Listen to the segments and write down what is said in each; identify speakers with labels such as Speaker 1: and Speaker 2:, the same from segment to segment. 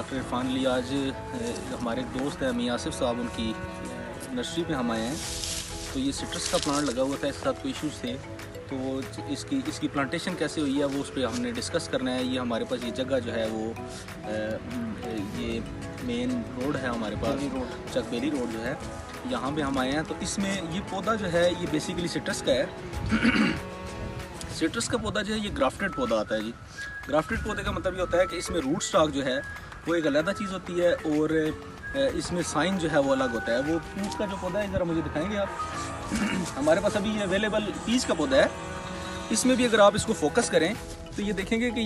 Speaker 1: Doctor Irfan Ali. आज हमारे दोस्त हैं मियां आसिफ साहब, उनकी नर्सरी पे हम आए हैं। तो ये सिट्रस का प्लांट लगा हुआ था, इसके साथ कोई इश्यूज़ थे, तो वो इसकी प्लांटेशन कैसे हुई है वो उस पर हमने डिस्कस करना है। ये हमारे पास ये जगह जो है वो ये मेन रोड है हमारे पास, चकबेली रोड जो है, यहाँ पे हम आए हैं। तो इसमें ये पौधा जो है ये बेसिकली सिट्रस का है। सिट्रस का पौधा जो है ये ग्राफ्टेड पौधा आता है जी। ग्राफ्टेड पौधे का मतलब ये होता है कि इसमें रूट स्टॉक जो है वो एक अलग चीज़ होती है और इसमें साइन जो है वो अलग होता है। वो पीच का जो पौधा है, ज़रा मुझे दिखाएंगे आप। हमारे पास अभी ये अवेलेबल पीच का पौधा है। इसमें भी अगर आप इसको फोकस करें तो ये देखेंगे कि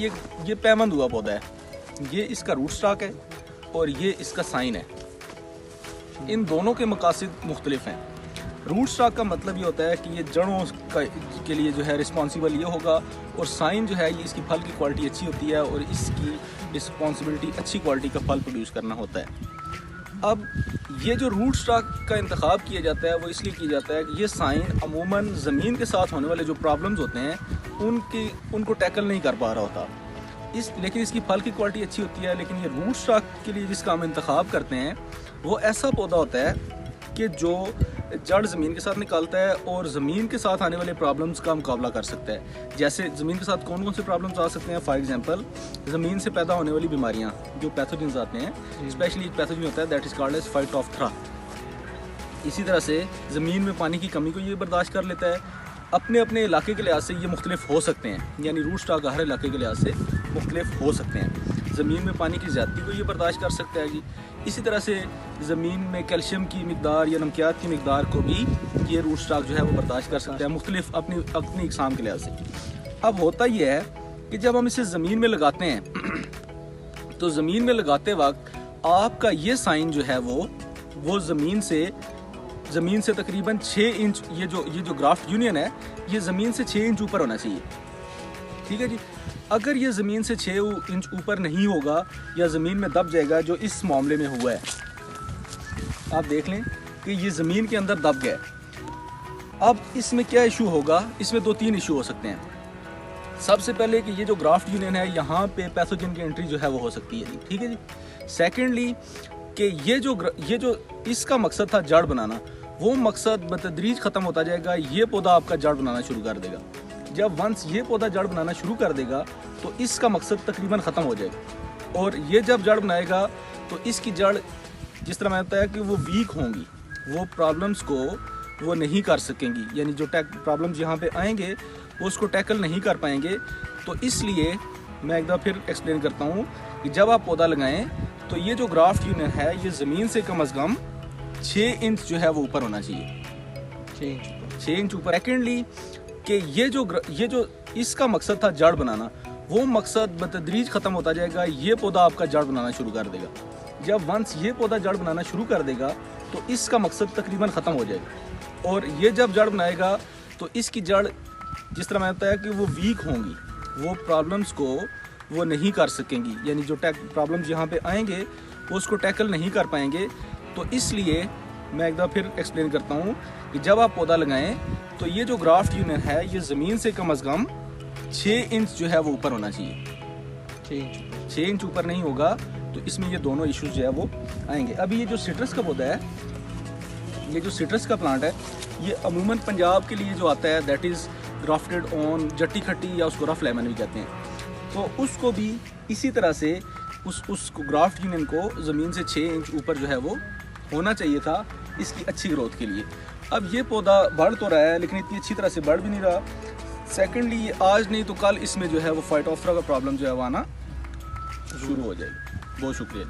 Speaker 1: ये पैमंद हुआ पौधा है। ये इसका रूट स्टॉक है और ये इसका साइन है। इन दोनों के मकासद मुख्तलिफ हैं। रूट स्टॉक का मतलब ये होता है कि ये जड़ों के लिए जो है रिस्पॉन्सिबल ये होगा, और साइन जो है ये इसकी फल की क्वालिटी अच्छी होती है और इसकी रिस्पॉन्सिबिलिटी अच्छी क्वालिटी का फल प्रोड्यूस करना होता है। अब ये जो रूट स्टॉक का इंतखाब किया जाता है वो इसलिए किया जाता है कि ये साइन अमूमन ज़मीन के साथ होने वाले जो प्रॉब्लम्स होते हैं उनको टैकल नहीं कर पा रहा होता। लेकिन इसकी फल की क्वालिटी अच्छी होती है। लेकिन ये रूट स्टॉक के लिए जिसका हम इंतखाब करते हैं वो ऐसा पौधा होता है कि जो जड़ ज़मीन के साथ निकालता है और ज़मीन के साथ आने वाले प्रॉब्लम्स का मुकाबला कर सकता है। जैसे ज़मीन के साथ कौन कौन से प्रॉब्लम्स आ सकते हैं, फॉर एग्जांपल ज़मीन से पैदा होने वाली बीमारियां, जो पैथोजेंस आते हैं, स्पेशली एक पैथोजन होता है दैट इज़ कॉल्ड एज फाइटोप्थरा। इसी तरह से ज़मीन में पानी की कमी को ये बर्दाश्त कर लेता है। अपने अपने इलाके के लिहाज से ये मुख्तलिफ हो सकते हैं, यानी रूट स्टॉक हर इलाके के लिहाज से मुख्तलिफ हो सकते हैं। ज़मीन में पानी की ज़्यादती को ये बर्दाश्त कर सकता है जी। इसी तरह से ज़मीन में कैल्शियम की मिकदार या नमकियात की मिकदार को भी ये रूट स्टॉक जो है वो बर्दाश्त कर सकता है, मुख्तलिफ अपनी इकसाम के लिहाज से। अब होता यह है कि जब हम इसे ज़मीन में लगाते हैं तो ज़मीन में लगाते वक्त आपका ये साइन जो है वो ज़मीन से तकरीबन 6 इंच, ये जो ग्राफ्ट यूनियन है ये ज़मीन से 6 इंच ऊपर होना चाहिए। ठीक है जी। अगर ये ज़मीन से 6 इंच ऊपर नहीं होगा या ज़मीन में दब जाएगा, जो इस मामले में हुआ है, आप देख लें कि ये ज़मीन के अंदर दब गया। अब इसमें क्या इशू होगा? इसमें 2-3 इशू हो सकते हैं। सबसे पहले कि ये जो ग्राफ्ट यूनियन है यहाँ पे पैथोजन की एंट्री जो है वो हो सकती है। ठीक है जी। सेकेंडली कि ये जो इसका मकसद था जड़ बनाना, वो मकसद बतदरीज ख़त्म होता जाएगा। ये पौधा आपका जड़ बनाना शुरू कर देगा। जब वंस ये पौधा जड़ बनाना शुरू कर देगा तो इसका मकसद तकरीबन ख़त्म हो जाएगा। और ये जब जड़ बनाएगा तो इसकी जड़ जिस तरह मैं बताया कि वो वीक होंगी, वो प्रॉब्लम्स को वो नहीं कर सकेंगी, यानी जो प्रॉब्लम्स यहाँ पे आएंगे वो उसको टैकल नहीं कर पाएंगे। तो इसलिए मैं एक दफ़ा फिर एक्सप्लेन करता हूँ कि जब आप पौधा लगाएं तो ये जो ग्राफ्ट यूनियन है ये ज़मीन से कम अज़ कम 6 इंच जो है वो ऊपर होना चाहिए, 6 इंच ऊपर। सेकेंडली कि ये जो इसका मकसद था जड़ बनाना, वो मकसद बतदरीज ख़त्म होता जाएगा। ये पौधा आपका जड़ बनाना शुरू कर देगा। जब वंस ये पौधा जड़ बनाना शुरू कर देगा तो इसका मकसद तकरीबन ख़त्म हो जाएगा। और ये जब जड़ बनाएगा तो इसकी जड़ जिस तरह मैं बताया कि वो वीक होंगी, वो प्रॉब्लम्स को वो नहीं कर सकेंगी, यानी जो प्रॉब्लम्स यहाँ पे आएंगे वो उसको टैकल नहीं कर पाएंगे। तो इसलिए मैं एक दफ़ा फिर एक्सप्लेन करता हूँ कि जब आप पौधा लगाएं तो ये जो ग्राफ्ट यूनियन है ये ज़मीन से कम अज़ कम 6 इंच जो है वो ऊपर होना चाहिए। 6 इंच ऊपर नहीं होगा तो इसमें ये दोनों इश्यूज जो है वो आएंगे। अभी ये जो सिट्रस का पौधा है, ये जो सिट्रस का प्लांट है, ये अमूमन पंजाब के लिए जो आता है that is grafted on Jatti खट्टी, या उसको रफ लेमन भी कहते हैं। तो उसको भी इसी तरह से उस ग्राफ्ट यूनियन को ज़मीन से 6 इंच ऊपर जो है वो होना चाहिए था इसकी अच्छी ग्रोथ के लिए। अब ये पौधा बढ़ तो रहा है लेकिन इतनी अच्छी तरह से बढ़ भी नहीं रहा। सेकेंडली ये आज नहीं तो कल इसमें जो है वो फाइटोप्थरा का प्रॉब्लम जो है वो आना शुरू हो जाएगी। बहुत शुक्रिया।